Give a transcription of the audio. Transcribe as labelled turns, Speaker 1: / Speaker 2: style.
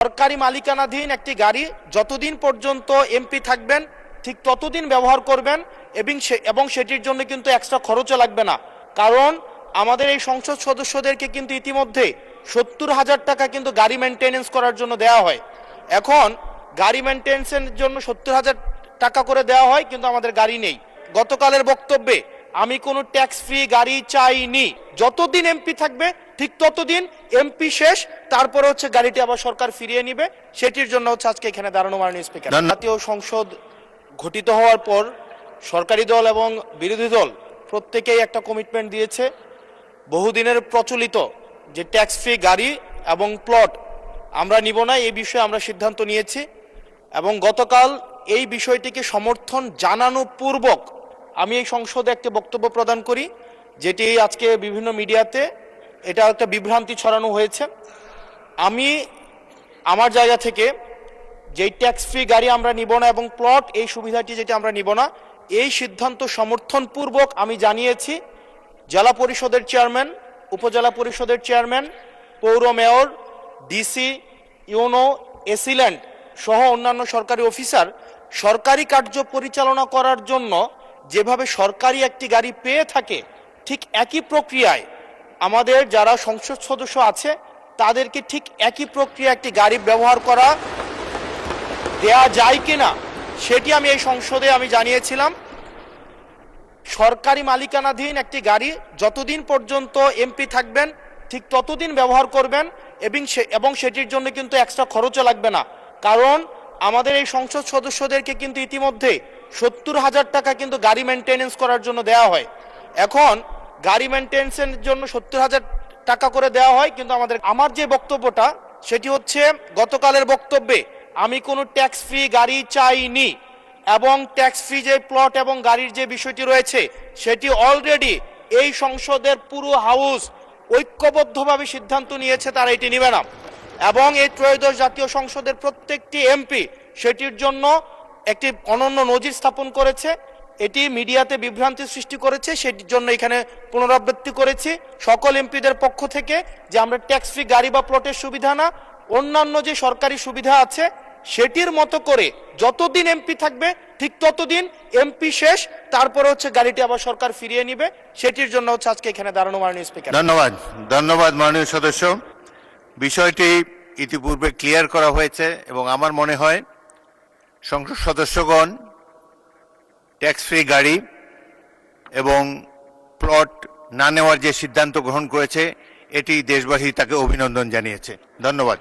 Speaker 1: সরকারি মালিকানাধীন একটি গাড়ি যতদিন পর্যন্ত এমপি থাকবেন ঠিক ততদিন ব্যবহার করবেন এবং সেটির জন্য কিন্তু এক্সট্রা খরচও লাগবে না। কারণ আমাদের এই সংসদ সদস্যদেরকে কিন্তু ইতিমধ্যে ৭০,০০০ টাকা কিন্তু গাড়ি মেনটেনেন্স করার জন্য দেওয়া হয়। এখন গাড়ি মেনটেনেন্সের জন্য ৭০,০০০ টাকা করে দেওয়া হয়, কিন্তু আমাদের গাড়ি নেই। গতকালের বক্তব্যে আমি কোনো ট্যাক্স ফ্রি গাড়ি চাইনি। যতদিন এমপি থাকবে ঠিক ততদিন, এমপি শেষ, তারপরে গাড়িটি আবার সরকার ফিরিয়ে নিবে। সেটির জন্য আজকে এখানে দাঁড়ানো মাননীয় স্পিকার। জাতীয় সংসদ গঠিত হওয়ার পর সরকারি দল এবং বিরোধী দল প্রত্যেকেই একটা কমিটমেন্ট দিয়েছে, বহুদিনের প্রচলিত যে ট্যাক্স ফ্রি গাড়ি এবং প্লট আমরা নিব না, এই বিষয়ে আমরা সিদ্ধান্ত নিয়েছি। এবং গতকাল এই বিষয়টিকে সমর্থন জানানো পূর্বক আমি এই সংসদে একটা বক্তব্য প্রদান করি, যেটি আজকে বিভিন্ন মিডিয়াতে এটা একটা বিভ্রান্তি ছড়ানো হয়েছে। আমি আমার জায়গা থেকে যেই ট্যাক্স ফ্রি গাড়ি আমরা নিব না এবং প্লট এই সুবিধাটি যেটা আমরা নিব না, এই সিদ্ধান্ত সমর্থনপূর্বক আমি জানিয়েছি জেলা পরিষদের চেয়ারম্যান, উপজেলা পরিষদের চেয়ারম্যান, পৌর মেয়র, ডিসি, ইউনো, এসিল্যান্ড সহ অন্যান্য সরকারি অফিসার সরকারি কার্য পরিচালনা করার জন্য যেভাবে সরকারি একটি গাড়ি পেয়ে থাকে, ঠিক একই প্রক্রিয়ায় আমাদের যারা সংসদ সদস্য আছে তাদেরকে ঠিক একই প্রক্রিয়া একটি গাড়ি ব্যবহার করা দেয়া যায় কিনা সেটি আমি এই সংসদে আমি জানিয়েছিলাম। সরকারি মালিকানাধীন একটি গাড়ি যতদিন পর্যন্ত এমপি থাকবেন ঠিক ততদিন ব্যবহার করবেন এবং সেটির জন্য কিন্তু এক্সট্রা খরচও লাগবে না। কারণ আমাদের এই সংসদ সদস্যদেরকে কিন্তু ইতিমধ্যে ৭০,০০০ টাকা কিন্তু গাড়ি মেনটেনেন্স করার জন্য দেওয়া হয়। এখন গাড়ি মেনটেনেন্সের জন্য ৭০,০০০ টাকা করে দেওয়া হয়, কিন্তু আমার যে বক্তব্যটা সেটি গতকালের বক্তব্যে আমি কোনো ট্যাক্স ফ্রি গাড়ি চাইনি এবং ট্যাক্স ফ্রি যে প্লট এবং গাড়ির যে বিষয়টি রয়েছে সেটি অলরেডি এই সংসদের পুরো হাউস ঐক্যবদ্ধভাবে সিদ্ধান্ত নিয়েছে তারা এটি নেবে না। এবং এই ত্রয়োদশ জাতীয় সংসদের প্রত্যেকটি এমপি সেটির জন্য একটি অনন্য নজির স্থাপন করেছে। এটি মিডিয়াতে বিভ্রান্তি সৃষ্টি করেছে, সেটির জন্য এখানে পুনরাবৃত্তি করেছি সকল এমপিদের পক্ষ থেকে যে আমরা ট্যাক্স ফ্রি গাড়ি বা প্লটের সুবিধা না, অন্যান্য যে সরকারি সুবিধা আছে সেটির মতো করে যতদিন এমপি থাকবে ঠিক ততদিন, এমপি শেষ, তারপরে গাড়িটি আবার সরকার ফিরিয়ে নিবে। সেটির জন্য আজকে এখানে দাঁড়ানো মাননীয় স্পিকার।
Speaker 2: ধন্যবাদ মাননীয় সদস্য। বিষয়টি ইতিপূর্বে ক্লিয়ার করা হয়েছে এবং আমার মনে হয় সংসদ সদস্যগণ ট্যাক্স ফ্রি গাড়ি এবং প্লট না নেওয়ার যে সিদ্ধান্ত গ্রহণ করেছে এটি দেশবাসী তাকে অভিনন্দন জানিয়েছে। ধন্যবাদ।